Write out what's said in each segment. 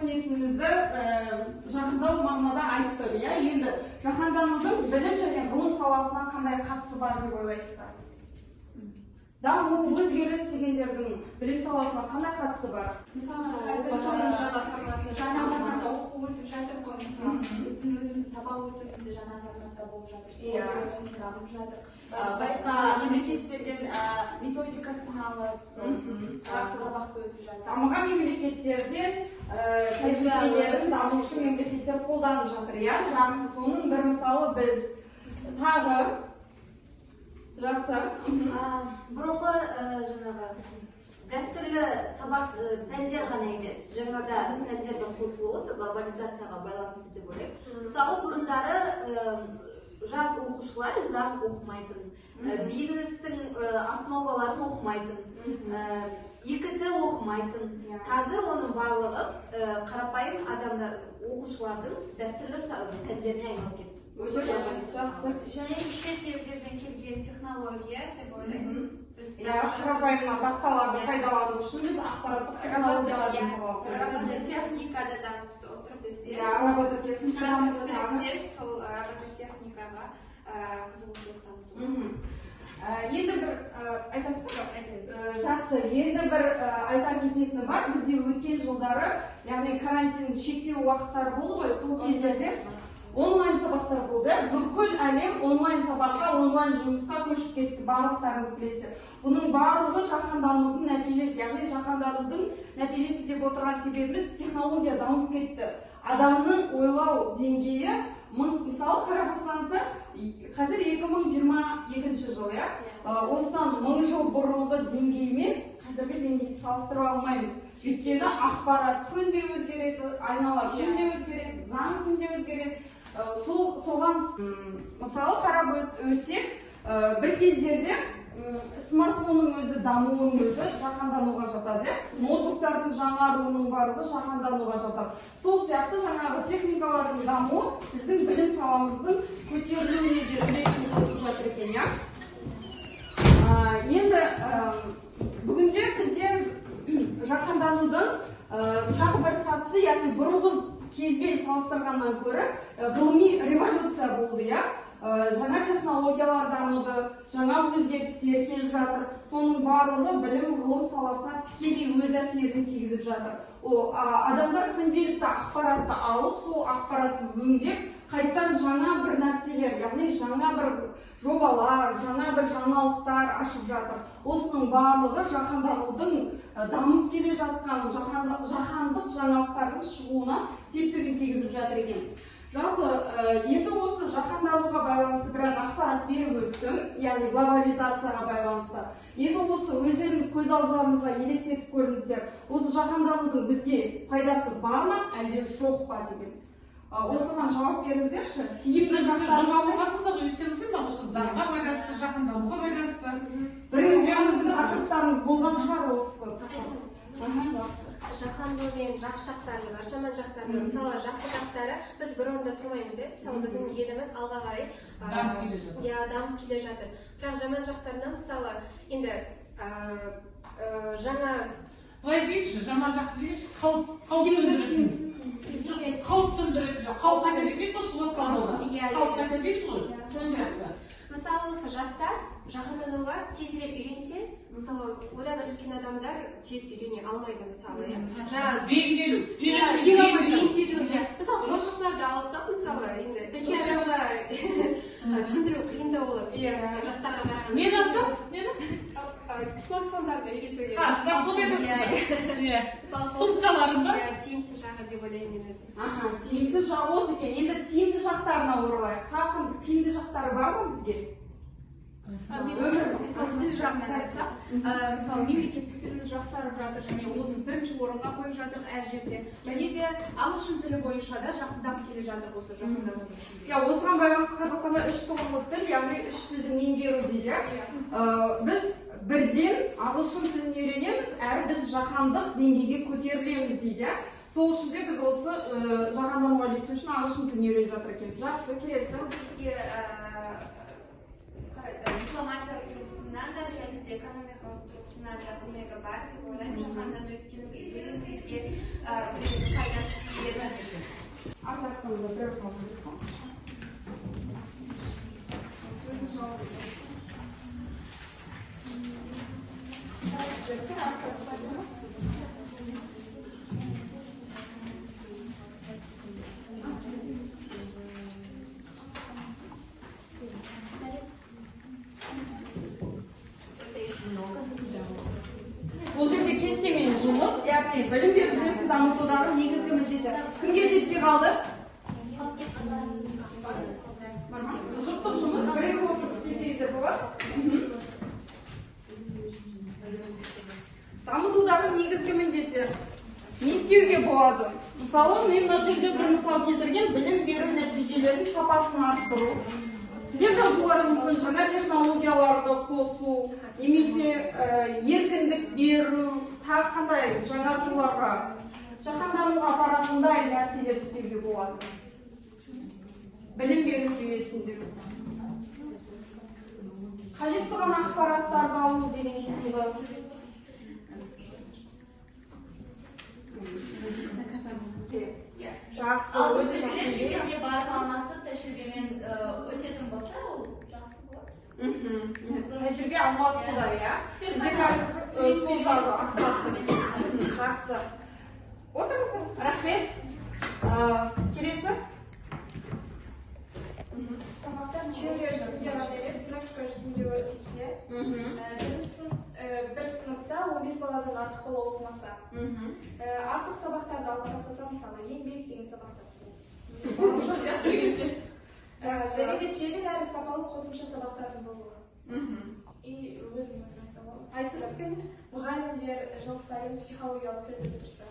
ниетімізді жақындау мағынада айттық, иә. Енді жаһанданудың білім және ғылым саласына қандай қатысы бар деп ойлайсыздар? Даму, өзгеріс дегендердің білім саласына қандай қатысы бар? Мысалы, жаңа форматта оқу өтіп жатыр ғой, мысалы, біздің өзіміздің сабақ өтуімізде жаңа форматта болып жатыр. Дамып жатыр. Басқа мемлекеттерден методикасын алып, жақсы сабақты өтіп жатыр. Дамыған мемлекеттерден тәжірибелерін дамушы мемлекеттер қолданып жатыр, иә. Жақсы, соның бір мысалы біз тағы жақсы. Бұрынғы жаңағы дәстүрлі сабақ пәндер ғана емес, жаңада пәндердің қосылуы глобализацияға байланысты деп ойлаймын. Мысалы, бұрындары жас оқушылар заң оқымайтын, бизнестің основаларын оқымайтын, ИКТ оқымайтын. Қазір оның барлығы қарапайым адамдар, оқушылардың дәстүрлі пәндеріне айналып кетті. Және шет елдерден келген технология деп ойлаймын. Қарапайым тақталарды пайдалану үшін біз ақпараттық технологиялардан сабақ оқимыз. Робототехникада дамып отыр бізде. Робототехникаға сол робототехникаға қызығушылық таныту. Енді бір айтасыз ба? Жақсы. Енді бір айтар кететіні бар. Бізде өткен жылдары, яғни карантин шектеу уақыттары болды ғой, сол кездерде онлайн сабақтар болды. Бүкіл әлем онлайн сабаққа, онлайн жұмысқа көшіп кетті, барлықтарыңыз білесіздер. Бұның барлығы жаһанданудың нәтижесі, яғни жаһанданудың нәтижесі деп отырған себебіміз технология дамып кетті. Адамның ойлау деңгейі, мысалы қарап отырсаңыздар, қазір 2022 жыл, иә. Осыдан 1000 жыл бұрынғы деңгеймен қазіргі деңгейді салыстыра алмаймыз. Өйткені ақпарат күнде өзгереді, айнала күнде өзгереді, заң күнде өзгереді. Соған мысалы қарап өтсек, бір кездерде смартфонның өзі дамуының өзі жаһандануға жатады. Ноутбуктардың жаңаруының барлығы жаһандануға жатады. Сол сияқты жаңағы техникалардың дамуы біздің білім саламыздың көтерілуіне де үлесін қосып жатыр екен, иә. Енді бүгінде бізде жаһанданудың тағы бір сатысы, яғни бұрынғы кезбен салыстырғаннан көрі ғылыми революция болды, иә. Жаңа технологиялар дамыды, жаңа өзгерістер келіп жатыр. Соның барлығы білім ғылым саласына тікелей өз әсерін тигізіп жатыр. Адамдар күнделікті ақпаратты алып, сол ақпаратты өңдеп, қайттан жаңа бір нәрселер, яғни жаңа бір жобалар, жаңа бір жаңалықтар ашып жатыр. Осының барлығы жаһанданудың дамып келе жатқан жаһандық жаңалықтардың шығуына септігін тигізіп жатыр екен. Жалпы, енді осы жаһандануға байланысты біраз ақпарат беріп өттім, яғни глобализацияға байланысты. Енді осы өздеріңіз көз алдыларыңызға елестетіп көріңіздер. Осы жаһанданудың бізге пайдасы бар ма, әлде жоқ па деген. Осыған жауап беріңіздерші. Тиімді жақтарына қосақ елестеңіздер ме? Осы заңға байланысты, жаһандануға байланысты. Біріңіздің тақырыптарыңыз болған шығар осы. Жаһандаудың жақсы жақтары бар, жаман жақтары бар. Мысалы, жақсы жақтары біз бір орында тұрмаймыз, мысалы біздің еліміз алға қарай дамып келе жатыр. Бірақ жаман жақтарына мысалы, енді жаңа былай дейікші, жаман жақсы дейікші, қауіп төндіреді, қауіп қатер дейік осы локтаунда. Қауіп қатер дейміз ғой, сол сияқты. Мысалы, осы жастар жаһандануға тезірек үйренсе, мысалы, одан үлкен адамдар тез үйрене алмайды, мысалы, бейімделу. Мысалы, спортшыларды алсақ, мысалы, енді үлкен адамға түсіндіру қиындау болады. Жастарға қарағанда. Нені алсақ? Нені? Смартфондарды үйретуге. Смартфон айтасыздар. Функцияларын ба? Тиімсіз жағы деп ойлаймын мен өзім. Тиімсіз жағы осы екен. Енді тиімді жақтарына оралайық. Қақтың тиімді жақтары бар ма бізге? Тіл жағынан айтсақ, мысалы, мемлекеттік тіліміз жақсарып жатыр, және оны бірінші орынға қойып жатыр әр жерде. Және де ағылшын тілі бойынша да жақсы дамып келе жатыр осы жаһандану ішінде. Осыған байланысты Қазақстанда 3 тұғырлы тіл, яғни 3 тілді меңгеру дейді. Біз бірден ағылшын тілін үйренеміз, әрі біз жаһандық деңгейге көтерілеміз дейді. Сол үшін де біз осы жаһандануға ілесу үшін ағылшын тілін үйреніп жатыр екенбіз. Жақсы, келесі. Бізге дипломатия тұрғысында тұрғысынан да және де экономикалық тұрғысынан да көмегі бар деп ойлаймын. Жаһандану өйткені бізге пайдасы тиеді. Артарқымызда бір қалдырсам. Сөзін жауап бұл жерде кестемен жұмыс, яғни білім беру жүйесін дамытудағы негізгі міндеті. Кімге жетпей қалды? Жұптық жұмыс, бірігіп отырып істесеңіздер болады. Дамытудағы негізгі міндеттер. Не істеуге болады? Мысалы, мен мына жерде бір мысал келтірген білім беру нәтижелерінің сапасын арттыру. Сіздер жазуларыңыз мүмкін жаңа технологияларды қосу, немесе еркіндік беру, тағы қандай жаңартуларға, жаһандануға апаратындай нәрселер істеуге болады. Білім беру жүйесінде. Қажет болған ақпараттарды алу деген естілді. Жақсы. Ал өзі шетелге барып алмасы тәжірибемен өтетін болса, ол жақсы болады. Тәжірибе алмасуда, иә? Бізде қазір сол жағы ақсатты. Жақсы. Отырыңыз, рахмет. Келесі. Сабақтан теория жүзінде ғана емес, практика жүзінде өтсе, бір сыныпта 15 баладан артық бала оқымаса, артық сабақтарды алып тастаса, мысалы, еңбек деген сабақтар. Және де тегін әрі сапалы қосымша сабақтардың болуы. И өзім айтсам, айтыңыз, мұғалімдер жыл сайын психологиялық тест өткізсе.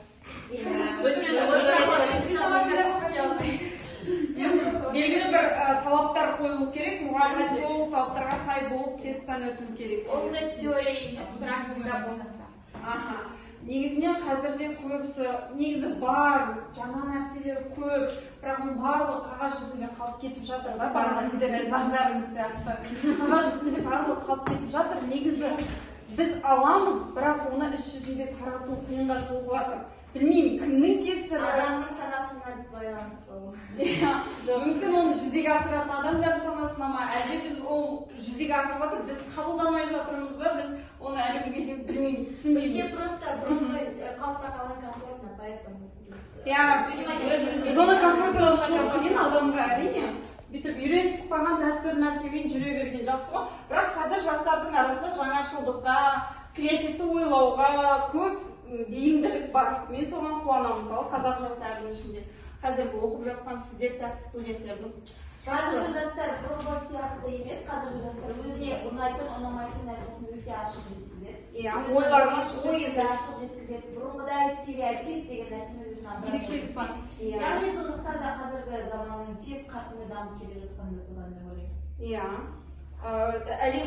Белгілі бір талаптар қойылу керек, мұғалім сол талаптарға сай болып тесттен өту керек. Ол да теория емес, практика болса. Негізінен қазірде көбісі, негізі бар, жаңа нәрселер көп, бірақ оның барлығы қағаз жүзінде қалып кетіп жатыр да, барған сіздердің заңдарыңыз сияқты. Қағаз жүзінде барлығы қалып кетіп жатыр. Негізі біз аламыз, бірақ оны іс жүзінде тарату қиынға соғып жатыр. Білмеймін, кімнің кесірі? Адамның санасына байланысты. Мүмкін оны жүзеге асыратын адамдардың санасына ма, әлде біз ол жүзеге асырып жатыр, біз қабылдамай жатырмыз ба, біз оны әлі күнге дейін білмейміз, түсінбейміз. Бізге просто бұрынғы қалыпта қалған комфортно, поэтому зона комфортына шығу қиын адамға әрине. Бүйтіп үйренісіп қалған дәстүр нәрсемен жүре берген жақсы ғой. Бірақ қазір жастардың арасында жаңашылдыққа, креативті ойлауға көп бейімділік бар. Мен соған қуанамын, мысалы, қазақ жастарының ішінде. Қазіргі оқып жатқан сіздер сияқты студенттердің. Қазіргі жастар бұрынғы сияқты емес, қазіргі жастар өзіне ұнайтын, ұнамайтын нәрсесін өте ашық жеткізеді. Ойларын ашық жеткізеді. Бұрынғыдай стереотип деген нәрсені өзіне ерекшелік бар. Яғни сондықтан да қазіргі заманның тез қарқынды дамып келе жатқаны да содан деп ойлаймын. Иә. Әлем